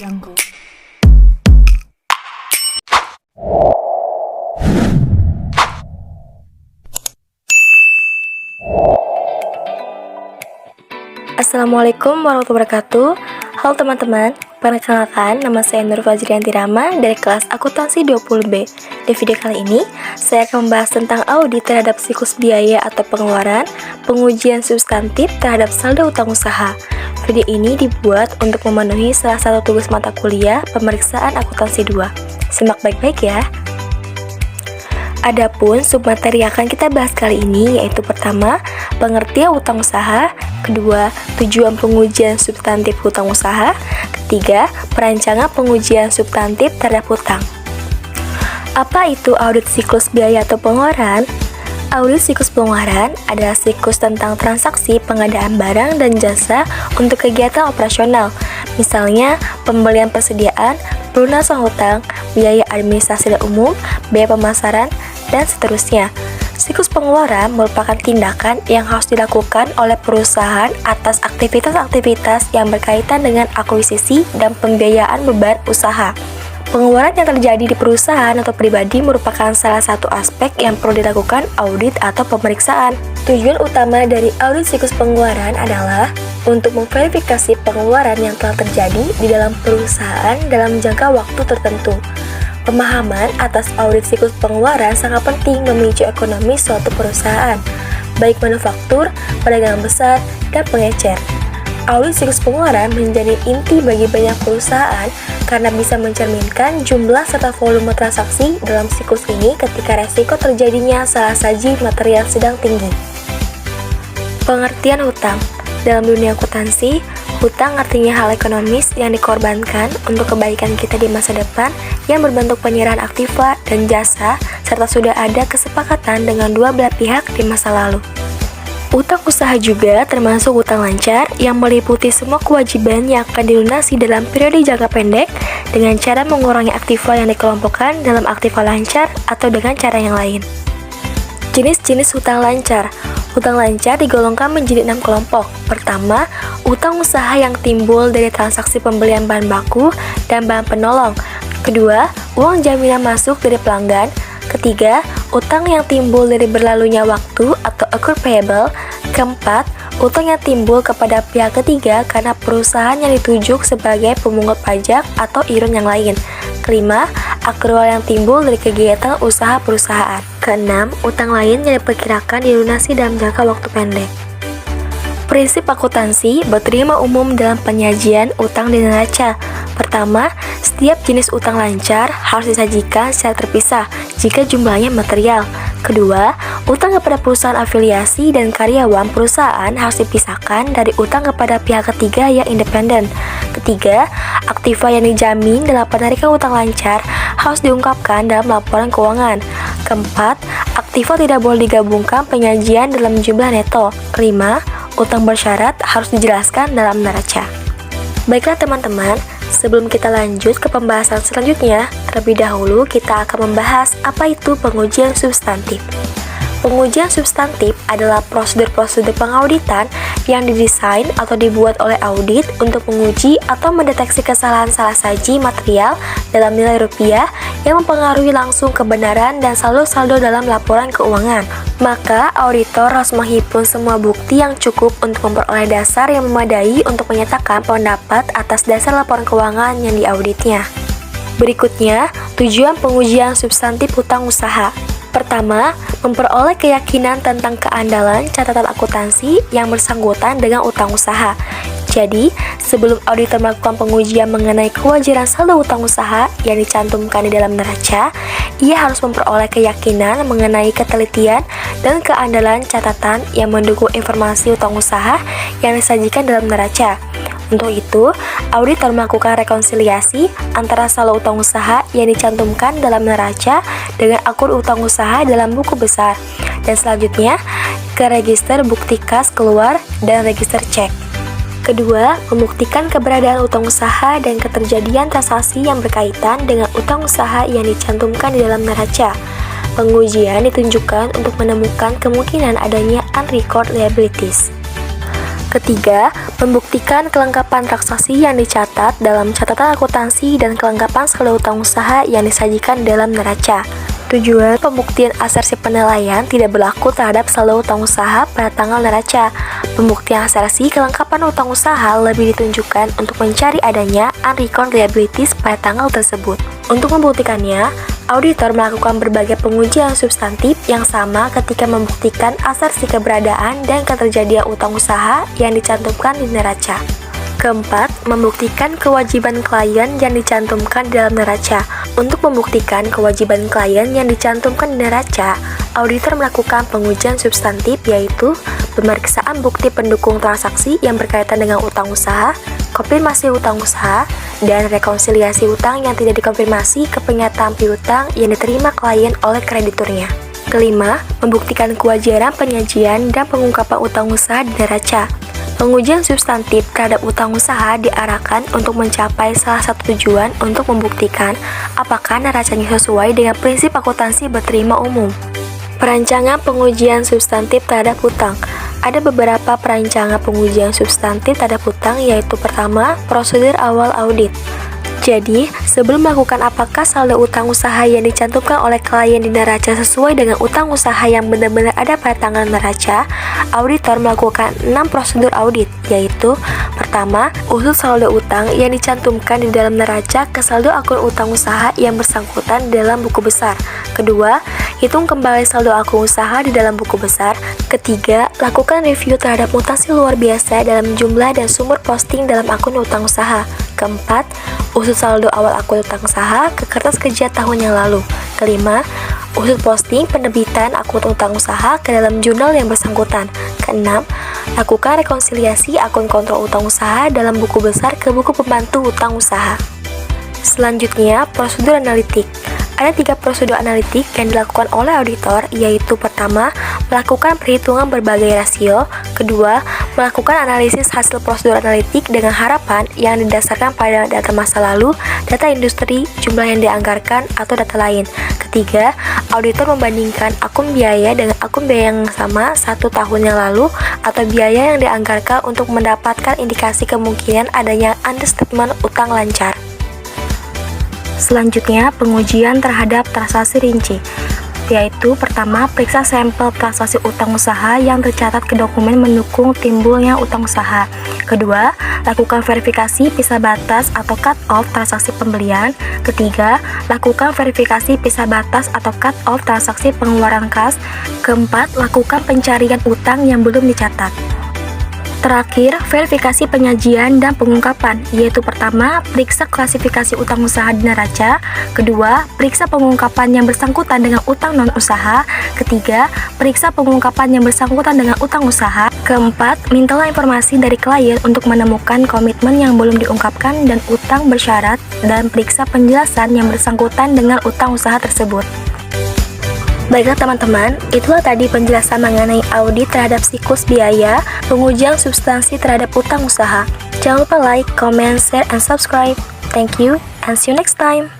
Jungle. Assalamualaikum warahmatullahi wabarakatuh. Halo teman-teman, perkenalkan nama saya Nur Fajrianti Rama dari kelas akuntansi 20B. Di video kali ini, saya akan membahas tentang audit terhadap siklus biaya atau pengeluaran, pengujian substantif terhadap saldo utang usaha. Video ini dibuat untuk memenuhi salah satu tugas mata kuliah pemeriksaan akuntansi 2. Simak baik-baik ya. Adapun submateri yang akan kita bahas kali ini yaitu pertama, pengertian utang usaha, kedua, tujuan pengujian substantif hutang usaha, ketiga, perancangan pengujian substantif terhadap hutang. Apa itu audit siklus biaya atau pengeluaran? Audit siklus pengeluaran adalah siklus tentang transaksi pengadaan barang dan jasa untuk kegiatan operasional, misalnya pembelian persediaan, pelunasan hutang, biaya administrasi dan umum, biaya pemasaran, dan seterusnya. Siklus pengeluaran merupakan tindakan yang harus dilakukan oleh perusahaan atas aktivitas-aktivitas yang berkaitan dengan akuisisi dan pembiayaan beban usaha. Pengeluaran yang terjadi di perusahaan atau pribadi merupakan salah satu aspek yang perlu dilakukan audit atau pemeriksaan. Tujuan utama dari audit siklus pengeluaran adalah untuk memverifikasi pengeluaran yang telah terjadi di dalam perusahaan dalam jangka waktu tertentu. Pemahaman atas audit siklus pengeluaran sangat penting memicu ekonomi suatu perusahaan, baik manufaktur, perdagangan besar, dan pengecer. Audit siklus pengeluaran menjadi inti bagi banyak perusahaan karena bisa mencerminkan jumlah serta volume transaksi dalam siklus ini ketika resiko terjadinya salah saji material sedang tinggi. Pengertian hutang. Dalam dunia akuntansi, hutang artinya hal ekonomis yang dikorbankan untuk kebaikan kita di masa depan yang berbentuk penyerahan aktiva dan jasa serta sudah ada kesepakatan dengan dua belah pihak di masa lalu. Utang usaha juga termasuk utang lancar yang meliputi semua kewajiban yang akan dilunasi dalam periode jangka pendek dengan cara mengurangi aktiva yang dikelompokkan dalam aktiva lancar atau dengan cara yang lain. Jenis-jenis hutang lancar. Hutang lancar digolongkan menjadi 6 kelompok. Pertama, utang usaha yang timbul dari transaksi pembelian bahan baku dan bahan penolong. Kedua, uang jaminan masuk dari pelanggan. Ketiga, utang yang timbul dari berlalunya waktu atau accrued payable. Keempat, utang yang timbul kepada pihak ketiga karena perusahaan yang ditunjuk sebagai pemungut pajak atau iuran yang lain. Kelima, akrual yang timbul dari kegiatan usaha perusahaan. Keenam, utang lain yang diperkirakan dilunasi dalam jangka waktu pendek. Prinsip akuntansi berterima umum dalam penyajian utang di neraca. Pertama, setiap jenis utang lancar harus disajikan secara terpisah jika jumlahnya material. Kedua, utang kepada perusahaan afiliasi dan karyawan perusahaan harus dipisahkan dari utang kepada pihak ketiga yang independen. Ketiga, aktiva yang dijamin dalam penarikan utang lancar harus diungkapkan dalam laporan keuangan. Keempat, aktiva tidak boleh digabungkan penyajian dalam jumlah neto. Kelima, utang bersyarat harus dijelaskan dalam neraca. Baiklah teman-teman, sebelum kita lanjut ke pembahasan selanjutnya, terlebih dahulu kita akan membahas apa itu pengujian substantif. Pengujian substantif adalah prosedur-prosedur pengauditan yang didesain atau dibuat oleh audit untuk menguji atau mendeteksi kesalahan salah saji material dalam nilai rupiah yang mempengaruhi langsung kebenaran dan saldo-saldo dalam laporan keuangan. Maka, auditor harus menghimpun semua bukti yang cukup untuk memperoleh dasar yang memadai untuk menyatakan pendapat atas dasar laporan keuangan yang diauditnya. Berikutnya, tujuan pengujian substantif hutang usaha. Pertama, memperoleh keyakinan tentang keandalan catatan akuntansi yang bersangkutan dengan utang usaha. Jadi, sebelum auditor melakukan pengujian mengenai kewajaran saldo utang usaha yang dicantumkan di dalam neraca, ia harus memperoleh keyakinan mengenai ketelitian dan keandalan catatan yang mendukung informasi utang usaha yang disajikan dalam neraca. Untuk itu, auditor melakukan rekonsiliasi antara saldo utang usaha yang dicantumkan dalam neraca dengan akun utang usaha dalam buku besar, dan selanjutnya ke register bukti kas keluar dan register cek. Kedua, membuktikan keberadaan utang usaha dan keterjadian transaksi yang berkaitan dengan utang usaha yang dicantumkan di dalam neraca. Pengujian ditunjukkan untuk menemukan kemungkinan adanya unrecorded liabilities. Ketiga, membuktikan kelengkapan transaksi yang dicatat dalam catatan akuntansi dan kelengkapan saldo utang usaha yang disajikan dalam neraca. Tujuan pembuktian asersi penilaian tidak berlaku terhadap saldo utang usaha pada tanggal neraca. Pembuktian asersi kelengkapan utang usaha lebih ditunjukkan untuk mencari adanya unrecorded liabilities pada tanggal tersebut. Untuk membuktikannya, auditor melakukan berbagai pengujian substantif yang sama ketika membuktikan asersi keberadaan dan keterjadian utang usaha yang dicantumkan di neraca. Keempat, membuktikan kewajiban klien yang dicantumkan di dalam neraca. Untuk membuktikan kewajiban klien yang dicantumkan di neraca, auditor melakukan pengujian substantif yaitu pemeriksaan bukti pendukung transaksi yang berkaitan dengan utang usaha, konfirmasi utang usaha, dan rekonsiliasi utang yang tidak dikonfirmasi ke pernyataan piutang yang diterima klien oleh krediturnya. Kelima, membuktikan kewajaran penyajian dan pengungkapan utang usaha di neraca. Pengujian substantif terhadap utang usaha diarahkan untuk mencapai salah satu tujuan untuk membuktikan apakah neracanya sesuai dengan prinsip akuntansi berterima umum. Perancangan pengujian substantif terhadap utang. Ada beberapa perancangan pengujian substantif terhadap utang, yaitu pertama, prosedur awal audit. Jadi, sebelum melakukan apakah saldo utang usaha yang dicantumkan oleh klien di neraca sesuai dengan utang usaha yang benar-benar ada pada tanggal neraca, auditor melakukan 6 prosedur audit, yaitu pertama, usut saldo utang yang dicantumkan di dalam neraca ke saldo akun utang usaha yang bersangkutan dalam buku besar. Kedua, hitung kembali saldo akun usaha di dalam buku besar. Ketiga, lakukan review terhadap mutasi luar biasa dalam jumlah dan sumber posting dalam akun utang usaha. Keempat, usut saldo awal akun utang usaha ke kertas kerja tahun yang lalu. Kelima, usut posting penerbitan akun utang usaha ke dalam jurnal yang bersangkutan. Keenam, lakukan rekonsiliasi akun kontrol utang usaha dalam buku besar ke buku pembantu utang usaha. Selanjutnya, prosedur analitik. Ada 3 prosedur analitik yang dilakukan oleh auditor, yaitu pertama, melakukan perhitungan berbagai rasio. Kedua, melakukan analisis hasil prosedur analitik dengan harapan yang didasarkan pada data masa lalu, data industri, jumlah yang dianggarkan, atau data lain. Ketiga, auditor membandingkan akun biaya dengan akun biaya yang sama 1 tahun yang lalu atau biaya yang dianggarkan untuk mendapatkan indikasi kemungkinan adanya understatement utang lancar. Selanjutnya, pengujian terhadap transaksi rinci, yaitu pertama, periksa sampel transaksi utang usaha yang tercatat ke dokumen mendukung timbulnya utang usaha. Kedua, lakukan verifikasi pisah batas atau cut-off transaksi pembelian. Ketiga, lakukan verifikasi pisah batas atau cut-off transaksi pengeluaran kas. Keempat, lakukan pencarian utang yang belum dicatat. Terakhir, verifikasi penyajian dan pengungkapan, yaitu pertama, periksa klasifikasi utang usaha di neraca. Kedua, periksa pengungkapan yang bersangkutan dengan utang non-usaha. Ketiga, periksa pengungkapan yang bersangkutan dengan utang usaha. Keempat, mintalah informasi dari klien untuk menemukan komitmen yang belum diungkapkan dan utang bersyarat, dan periksa penjelasan yang bersangkutan dengan utang usaha tersebut. Baiklah teman-teman, itulah tadi penjelasan mengenai audit terhadap siklus biaya, pengujian substansi terhadap utang usaha. Jangan lupa like, comment, share, and subscribe. Thank you, and see you next time.